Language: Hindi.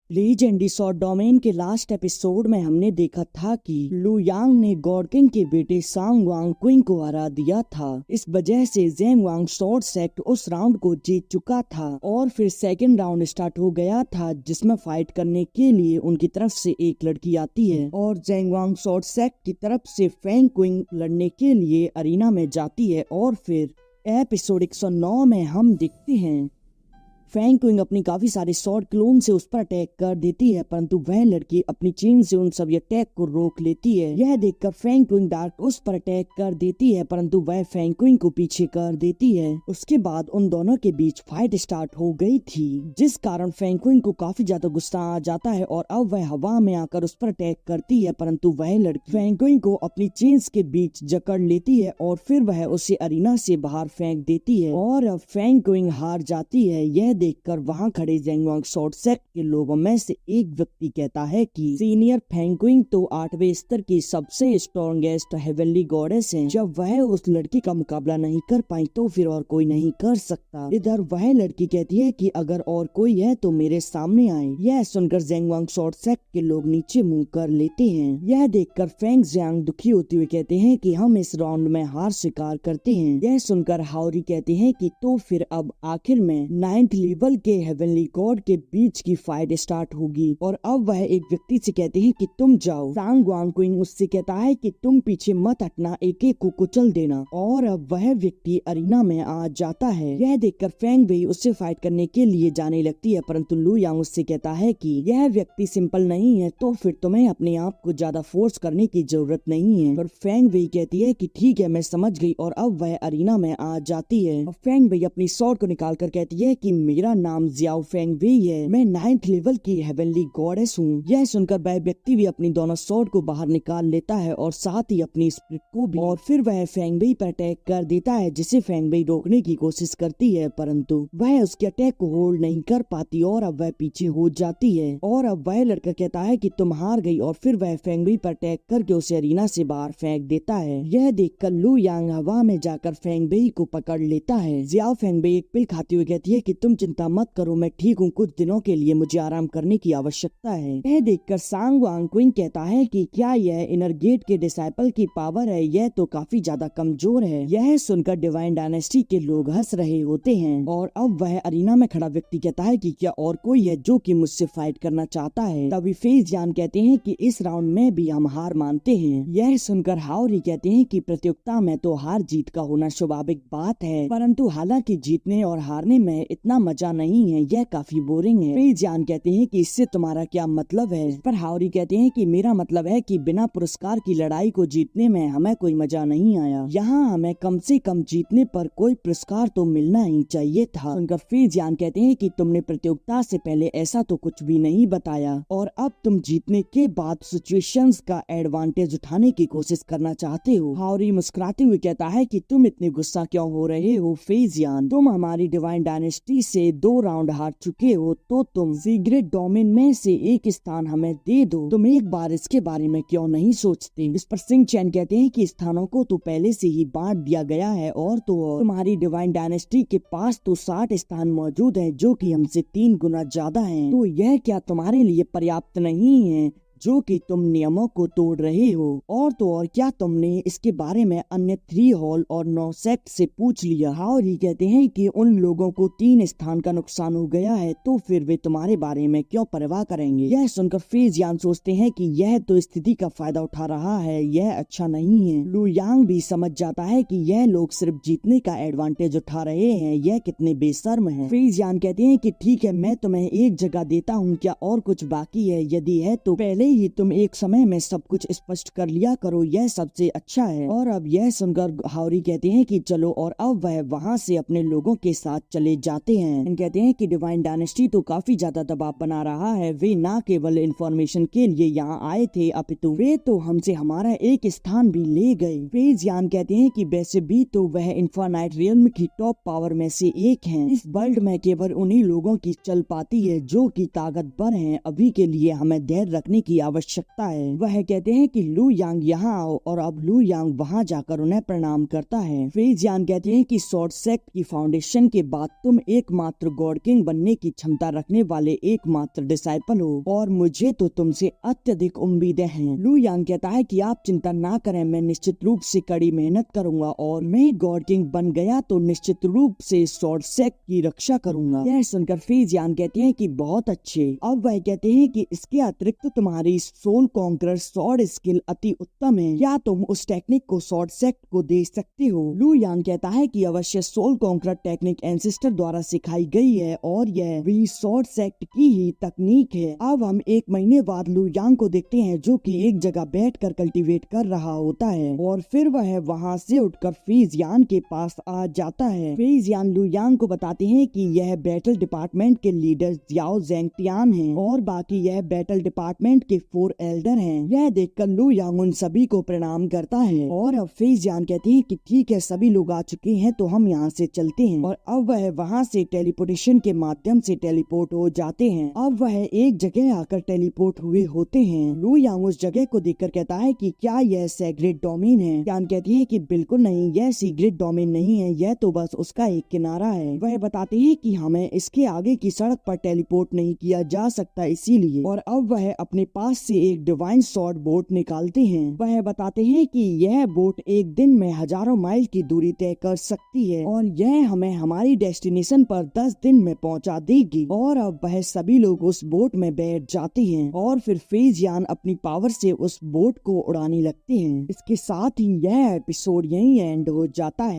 लीजेंडरी शॉर्ट डोमेन के लास्ट एपिसोड में हमने देखा था कि लू यांग ने गॉड किंग के बेटे सांग वांग क्विंग को हरा दिया था। इस वजह से जेंग वांग शॉर्ट सेक्ट उस राउंड को जीत चुका था और फिर सेकंड राउंड स्टार्ट हो गया था, जिसमें फाइट करने के लिए उनकी तरफ से एक लड़की आती है और जेंग वांग शॉर्ट सेक्ट की तरफ से फेंग क्विंग लड़ने के लिए अरीना में जाती है। और फिर एपिसोड 109 में हम देखते हैं फेंग क्विंग अपनी काफी सारे शॉर्ट क्लोन से उस पर अटैक कर देती है, परंतु वह लड़की अपनी चेन से उन सभी अटैक को रोक लेती है। यह देखकर फेंग क्विंग डार्क उस पर अटैक कर देती है, परंतु वह फेंग क्विंग को पीछे कर देती है। उसके बाद उन दोनों के बीच फाइट स्टार्ट हो गई थी, जिस कारण फेंग क्विंग को काफी ज्यादा गुस्सा आ जाता है और अब वह हवा में आकर उस पर अटैक करती है, परंतु वह लड़की फेंग क्विंग को अपनी चेन्स के बीच जकड़ लेती है और फिर वह उसे अरीना से बाहर फेंक देती है और अब फेंग क्विंग हार जाती है। यह देखकर वहां खड़े जेंग वांग शॉर्ट सेक्ट के लोगों में से एक व्यक्ति कहता है कि सीनियर फेंग क्विंग तो 8वें स्तर की सबसे स्ट्रॉन्गेस्ट हेवनली गॉडेस हैं। जब वह उस लड़की का मुकाबला नहीं कर पाई तो फिर और कोई नहीं कर सकता। इधर वह लड़की कहती है कि अगर और कोई है तो मेरे सामने आए। यह सुनकर जेंग वांग शॉर्ट सेक्ट के लोग नीचे मुंह कर लेते हैं। यह देखकर फेंग जियांग दुखी होते हुए कहते हैं कि हम इस राउंड में हार स्वीकार करते हैं। यह सुनकर हाओरी कहते हैं कि तो फिर अब आखिर में 9th लेवल के हेवनली गॉड के बीच की फाइट स्टार्ट होगी और अब वह एक व्यक्ति से कहते हैं कि तुम जाओ। सांग वांग क्विंग उससे कहता है कि तुम पीछे मत हटना, एक एक को कुचल देना और अब वह व्यक्ति अरीना में आ जाता है। यह देखकर फेंग वेई उससे फाइट करने के लिए जाने लगती है, परंतु लू यांग उससे कहता है कि यह व्यक्ति सिंपल नहीं है, तो फिर तुम्हें अपने आप को ज्यादा फोर्स करने की जरूरत नहीं है। पर फेंग वेई कहती है कि ठीक है, मैं समझ गई और अब वह अरीना में आ जाती है। फेंग वेई अपनी स्वॉर्ड को निकाल कर कहती है कि मेरा नाम जियाओ फेंग वेई है, मैं 9th लेवल की हेवनली गॉडेस हूँ। यह सुनकर वह व्यक्ति भी अपनी दोनों स्वॉर्ड को बाहर निकाल लेता है और साथ ही अपनी स्पिरिट को भी, और फिर वह फेंग वेई पर अटैक कर देता है, जिसे फेंग वेई रोकने की कोशिश करती है, परंतु वह उसके अटैक को होल्ड नहीं कर पाती और अब वह पीछे हो जाती है। और अब वह लड़का कहता है कि तुम हार गई और फिर वह फेंग वेई पर अटैक करके उसे अरीना से बाहर फेंक देता है। यह देखकर लू यांग हवा में जाकर फेंग वेई को पकड़ लेता है। जियाओ फेंग वेई एक पिल खाती हुई कहती है कि तुम चिंता मत करो, मैं ठीक हूँ, कुछ दिनों के लिए मुझे आराम करने की आवश्यकता है। यह देखकर सांग वांग क्विंग कहता है कि क्या यह इनर गेट के डिसाइपल की पावर है, यह तो काफी ज्यादा कमजोर है। यह सुनकर डिवाइन डायनेस्टी के लोग हंस रहे होते हैं और अब वह अरीना में खड़ा व्यक्ति कहता है कि क्या और कोई है जो कि मुझसे फाइट करना चाहता है। तभी फेज जान कहते हैं कि इस राउंड में भी हम हार मानते हैं। यह सुनकर हाओरी कहते हैं कि प्रतियोगिता में तो हार जीत का होना स्वाभाविक बात है, परंतु हालांकि जीतने और हारने में इतना मजा नहीं है, यह काफी बोरिंग है। फेज जान कहते हैं कि इससे तुम्हारा क्या मतलब है। पर हाओरी कहते हैं कि मेरा मतलब है कि बिना पुरस्कार की लड़ाई को जीतने में हमें कोई मजा नहीं आया। यहाँ हमें कम से कम जीतने पर कोई पुरस्कार तो मिलना ही चाहिए था। उनका फेज जान कहते हैं कि तुमने प्रतियोगिता से पहले ऐसा तो कुछ भी नहीं बताया और अब तुम जीतने के बाद सिचुएशंस का एडवांटेज उठाने की कोशिश करना चाहते हो। हाओरी मुस्कुराते हुए कहता है कि तुम इतने गुस्सा क्यों हो रहे हो फेज यान, तुम हमारी डिवाइन डायनेस्टी से 2 राउंड हार चुके हो, तो तुम सीक्रेट डोमेन में से एक स्थान हमें दे दो। तुम एक बार इसके बारे में क्यों नहीं सोचते। इस पर सिंह चैन कहते हैं कि स्थानों को तो पहले से ही बांट दिया गया है और तो और तुम्हारी डिवाइन डायनेस्टी के पास तो 60 स्थान मौजूद हैं, जो कि हमसे 3 गुना ज्यादा हैं। तो यह क्या तुम्हारे लिए पर्याप्त नहीं है जो कि तुम नियमों को तोड़ रहे हो। और तो और क्या तुमने इसके बारे में अन्य 3 हॉल और 9 सेक्ट से पूछ लिया। हाओरी कहते हैं कि उन लोगों को 3 स्थान का नुकसान हो गया है, तो फिर वे तुम्हारे बारे में क्यों परवाह करेंगे। यह सुनकर फेज यान सोचते हैं कि यह तो स्थिति का फायदा उठा रहा है, यह अच्छा नहीं है। लू यांग भी समझ जाता है कि यह लोग सिर्फ जीतने का एडवांटेज उठा रहे हैं, यह कितने बेशर्म है। फेज यान कहते हैं कि ठीक है, मैं तुम्हें एक जगह देता हूँ, क्या और कुछ बाकी है। यदि है तो पहले ही तुम एक समय में सब कुछ स्पष्ट कर लिया करो, यह सबसे अच्छा है। और अब यह सुनकर हाओरी कहते हैं कि चलो, और अब वह वहाँ से अपने लोगों के साथ चले जाते हैं। कहते हैं कि डिवाइन डायनेस्टी तो काफी ज्यादा दबाव बना रहा है, वे न केवल इंफॉर्मेशन के लिए यहाँ आए थे, अपितु वे तो हमसे हमारा एक स्थान भी ले गए। फेज यान कहते हैं कि वैसे भी तो वह इन्फानाइट रियल्म की टॉप पावर में से एक है, इस वर्ल्ड में केवल उन्हीं लोगों की चल पाती है जो कि ताकतवर हैं। अभी के लिए हमें धैर्य रखने की की आवश्यकता है। वह कहते हैं कि लू यांग यहाँ आओ और अब लू यांग वहाँ जाकर उन्हें प्रणाम करता है। फे जियान कहते हैं कि स्वॉर्ड सेक्ट की फाउंडेशन के बाद तुम एकमात्र गॉड किंग बनने की क्षमता रखने वाले एकमात्र डिसाइपल हो और मुझे तो तुमसे अत्यधिक उम्मीदें हैं। लू यांग कहता है कि आप चिंता ना करें, मैं निश्चित रूप से कड़ी मेहनत करूंगा और मैं गॉड किंग बन गया तो निश्चित रूप से स्वॉर्ड सेक्ट की रक्षा करूंगा। यह सुनकर फे जियान कहते हैं कि बहुत अच्छे। अब वह कहते हैं कि इसके अतिरिक्त तुम्हारी सोल कॉन्करर स्वॉर्ड स्किल अति उत्तम है, क्या तुम उस टेक्निक को स्वॉर्ड सेक्ट को दे सकते हो? लू यांग कहता है कि अवश्य, सोल कॉन्करर टेक्निक एंसेस्टर द्वारा सिखाई गई है और यह भी स्वॉर्ड सेक्ट की ही तकनीक है। अब हम 1 महीने बाद लू यांग को देखते हैं जो कि एक जगह बैठकर कल्टीवेट कर रहा होता है और फिर वह वहां से उठकर फे जियान के पास आ जाता है। फे जियान लू यांग को बताते हैं कि यह बैटल डिपार्टमेंट के लीडर जियाओ जेंगटियान हैं और बाकी यह बैटल डिपार्टमेंट के 4 एल्डर हैं। यह देखकर लू यांग उन सभी को प्रणाम करता है और अब फे जियान कहते हैं कि ठीक है, सभी लोग आ चुके हैं तो हम यहाँ से चलते हैं और अब वह वहाँ से टेलीपोर्टेशन के माध्यम से टेलीपोर्ट हो जाते हैं। अब वह एक जगह आकर टेलीपोर्ट हुए होते हैं। लू यांग उस जगह को देखकर कहता है कि क्या यह सेक्रेट डोमेन है? जियान कहती है कि बिल्कुल नहीं, यह सीक्रेट डोमेन नहीं है, यह तो बस उसका एक किनारा है। वह बताते हैं कि हमें इसके आगे की सड़क पर टेलीपोर्ट नहीं किया जा सकता इसीलिए, और अब वह अपने पास से एक डिवाइन स्वॉर्ड बोट निकालते हैं। वह बताते हैं कि यह बोट एक दिन में हजारों माइल की दूरी तय कर सकती है और यह हमें हमारी डेस्टिनेशन पर 10 दिन में पहुंचा देगी। और अब वह सभी लोग उस बोट में बैठ जाते हैं और फिर फे जियान अपनी पावर से उस बोट को उड़ाने लगते हैं। इसके साथ ही यह एपिसोड यहीं एंड हो जाता है।